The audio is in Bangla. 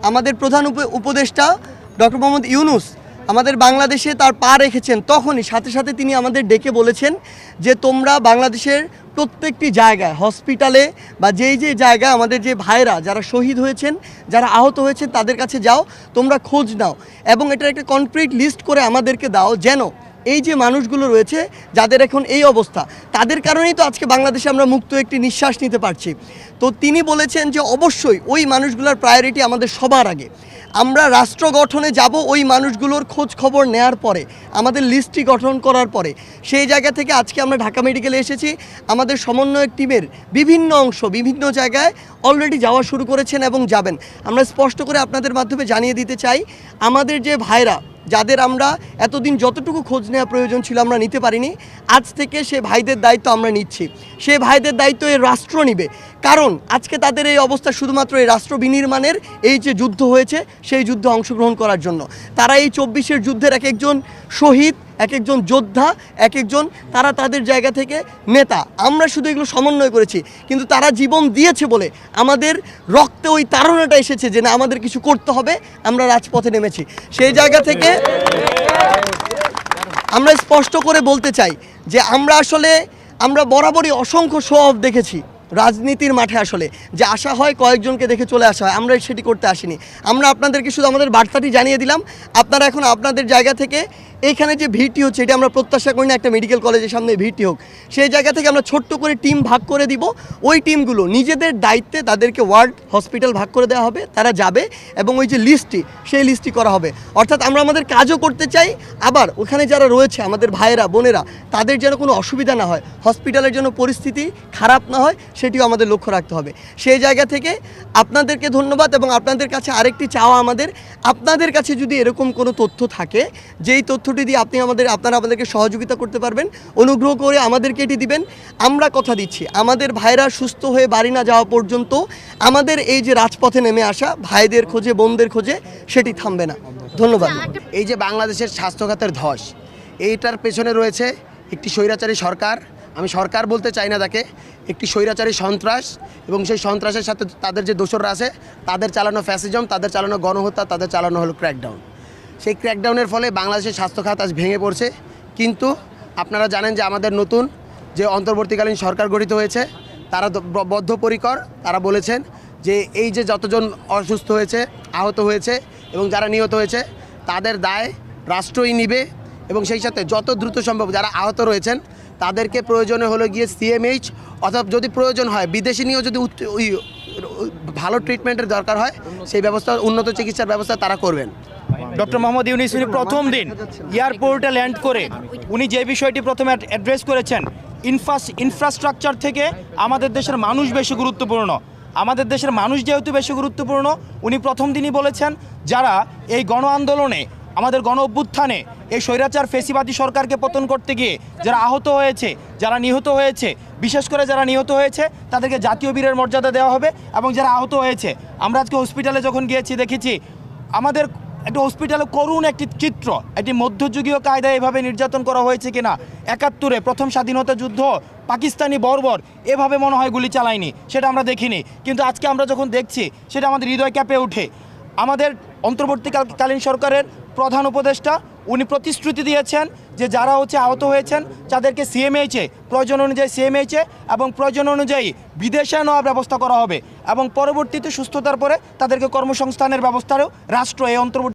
আমাদের প্রধান উপদেষ্টা ডক্টর মোহাম্মদ ইউনূস আমাদের বাংলাদেশে তার পা রেখেছেন, তখনই সাথে সাথে তিনি আমাদের ডেকে বলেছেন যে তোমরা বাংলাদেশের প্রত্যেকটি জায়গায়, হসপিটালে বা যেই জায়গায় আমাদের যে ভাইরা যারা শহীদ হয়েছেন, যারা আহত হয়েছেন, তাদের কাছে যাও, তোমরা খোঁজ নাও এবং এটার একটা কনক্রিট লিস্ট করে আমাদেরকে দাও, যেন এই যে মানুষগুলো রয়েছে যাদের এখন এই অবস্থা, তাদের কারণেই তো আজকে বাংলাদেশে আমরা মুক্ত একটি নিঃশ্বাস নিতে পারছি। তো তিনি বলেছেন যে অবশ্যই ওই মানুষগুলোর প্রায়োরিটি আমাদের সবার আগে। আমরা রাষ্ট্র গঠনে যাব ওই মানুষগুলোর খোঁজ খবর নেওয়ার পরে, আমাদের লিস্টটি গঠন করার পরে। সেই জায়গা থেকে আজকে আমরা ঢাকা মেডিকেলে এসেছি। আমাদের সমন্বয়ক টিমের বিভিন্ন অংশ বিভিন্ন জায়গায় অলরেডি যাওয়া শুরু করেছেন এবং যাবেন। আমরা স্পষ্ট করে আপনাদের মাধ্যমে জানিয়ে দিতে চাই, আমাদের যে ভাইরা যাদের আমরা এতদিন যতটুকু খোঁজ নেওয়া প্রয়োজন ছিল আমরা নিতে পারিনি, আজ থেকে সে ভাইদের দায়িত্ব আমরা নিচ্ছি। সে ভাইদের দায়িত্ব এই রাষ্ট্র নিবে, কারণ আজকে তাদের এই অবস্থা শুধুমাত্র এই রাষ্ট্র বিনির্মাণের এই যে যুদ্ধ হয়েছে সেই যুদ্ধে অংশগ্রহণ করার জন্য। তারা এই 24-এর যুদ্ধের এক একজন শহীদ, এক একজন যোদ্ধা, এক একজন তারা তাদের জায়গা থেকে নেতা। আমরা শুধু এগুলো সমন্বয় করেছি, কিন্তু তারা জীবন দিয়েছে বলে আমাদের রক্তে ওই তাড়নাটা এসেছে যে না, আমাদের কিছু করতে হবে, আমরা রাজপথে নেমেছি। সেই জায়গা থেকে আমরা স্পষ্ট করে বলতে চাই যে আমরা বরাবরই অসংখ্য শো অফ দেখেছি রাজনীতির মাঠে। আসলে যে আশা হয় কয়েকজনকে দেখে চলে আসা হয়, আমরা সেটি করতে আসিনি। আমরা আপনাদেরকে শুধু আমাদের বার্তাটি জানিয়ে দিলাম। আপনারা এখন আপনাদের জায়গা থেকে এইখানে যে ভিড়টি হচ্ছে, এটা আমরা প্রত্যাশা করি না একটা মেডিকেল কলেজের সামনে ভিড়টি হোক। সেই জায়গা থেকে আমরা ছোট্ট করে টিম ভাগ করে দিব। ওই টিমগুলো নিজেদের দায়িত্বে তাদেরকে ওয়ার্ড হসপিটাল ভাগ করে দেওয়া হবে, তারা যাবে এবং ওই যে লিস্টটি, সেই লিস্টটি করা হবে। অর্থাৎ আমরা আমাদের কাজও করতে চাই, আবার ওখানে যারা রয়েছে আমাদের ভাইয়েরা বোনেরা, তাদের যেন কোনো অসুবিধা না হয়, হসপিটালের জন্য পরিস্থিতি খারাপ না হয়, সেটিও আমাদের লক্ষ্য রাখতে হবে। সেই জায়গা থেকে আপনাদেরকে ধন্যবাদ এবং আপনাদের কাছে আরেকটি চাওয়া আমাদের, আপনাদের কাছে যদি এরকম কোনো তথ্য থাকে, যেই তথ্যটি দিয়ে আপনারা আমাদেরকে সহযোগিতা করতে পারবেন, অনুগ্রহ করে আমাদেরকে এটি দিবেন। আমরা কথা দিচ্ছি, আমাদের ভাইরা সুস্থ হয়ে বাড়ি না যাওয়া পর্যন্ত আমাদের এই যে রাজপথে নেমে আসা ভাইদের খোঁজে, বোনদের খোঁজে, সেটি থামবে না। ধন্যবাদ। এই যে বাংলাদেশের স্বাস্থ্যখাতের ধস, এইটার পেছনে রয়েছে একটি স্বৈরাচারী সরকার। আমি সরকার বলতে চাই না তাকে, একটি স্বৈরাচারী সন্ত্রাস, এবং সেই সন্ত্রাসের সাথে তাদের যে দোসররা আছে, তাদের চালানো ফ্যাসিজম, তাদের চালানো গণহত্যা, তাদের চালানো হলো ক্র্যাকডাউন। সেই ক্র্যাকডাউনের ফলে বাংলাদেশের স্বাস্থ্যখাত আজ ভেঙে পড়ছে। কিন্তু আপনারা জানেন যে আমাদের নতুন যে অন্তর্বর্তীকালীন সরকার গঠিত হয়েছে, তারা বদ্ধপরিকর। তারা বলেছেন যে এই যে যতজন অসুস্থ হয়েছে, আহত হয়েছে এবং যারা নিহত হয়েছে, তাদের দায় রাষ্ট্রই নিবে। এবং সেই সাথে যত দ্রুত সম্ভব যারা আহত রয়েছেন তাদেরকে প্রয়োজনে হলো গিয়ে সিএমএইচ, অথবা যদি প্রয়োজন হয় বিদেশি নিয়েও যদি ভালো ট্রিটমেন্টের দরকার হয়, সেই ব্যবস্থা, উন্নত চিকিৎসার ব্যবস্থা তারা করবেন। ডক্টর মোহাম্মদ ইউনূস উনি প্রথম দিন এয়ারপোর্টে ল্যান্ড করে উনি যে বিষয়টি প্রথমে অ্যাড্রেস করেছেন, ইনফ্রাস্ট্রাকচার থেকে আমাদের দেশের মানুষ বেশি গুরুত্বপূর্ণ। আমাদের দেশের মানুষ যেহেতু বেশি গুরুত্বপূর্ণ, উনি প্রথম দিনই বলেছেন যারা এই গণ আন্দোলনে, আমাদের গণ অভ্যুত্থানে এই স্বৈরাচার ফেসিবাদী সরকারকে পতন করতে গিয়ে যারা আহত হয়েছে, যারা নিহত হয়েছে, বিশেষ করে যারা নিহত হয়েছে তাদেরকে জাতীয় বীরের মর্যাদা দেওয়া হবে। এবং যারা আহত হয়েছে, আমরা আজকে হসপিটালে যখন গিয়েছি দেখেছি আমাদের একটা হসপিটালে করুণ একটি চিত্র, একটি মধ্যযুগীয় কায়দায় এভাবে নির্যাতন করা হয়েছে কিনা। 71-এ প্রথম স্বাধীনতা যুদ্ধ পাকিস্তানি বর্বর এভাবে মনে হয় গুলি চালায়নি, সেটা আমরা দেখিনি। কিন্তু আজকে আমরা যখন দেখছি সেটা আমাদের হৃদয় কেঁপে ওঠে। আমাদের অন্তর্বর্তীকালীন সরকারের প্রধান উপদেষ্টা উনি প্রতিশ্রুতি দিয়েছেন যে যারা আহত হয়েছেন তাদেরকে সিএমএইচে, প্রয়োজন অনুযায়ী সিএমএইচে এবং প্রয়োজন অনুযায়ী বিদেশে নেওয়ার ব্যবস্থা করা হবে এবং পরবর্তীতে সুস্থতার পরে তাদেরকে কর্মসংস্থানের ব্যবস্থারও রাষ্ট্র এই অন্তর্বর্তী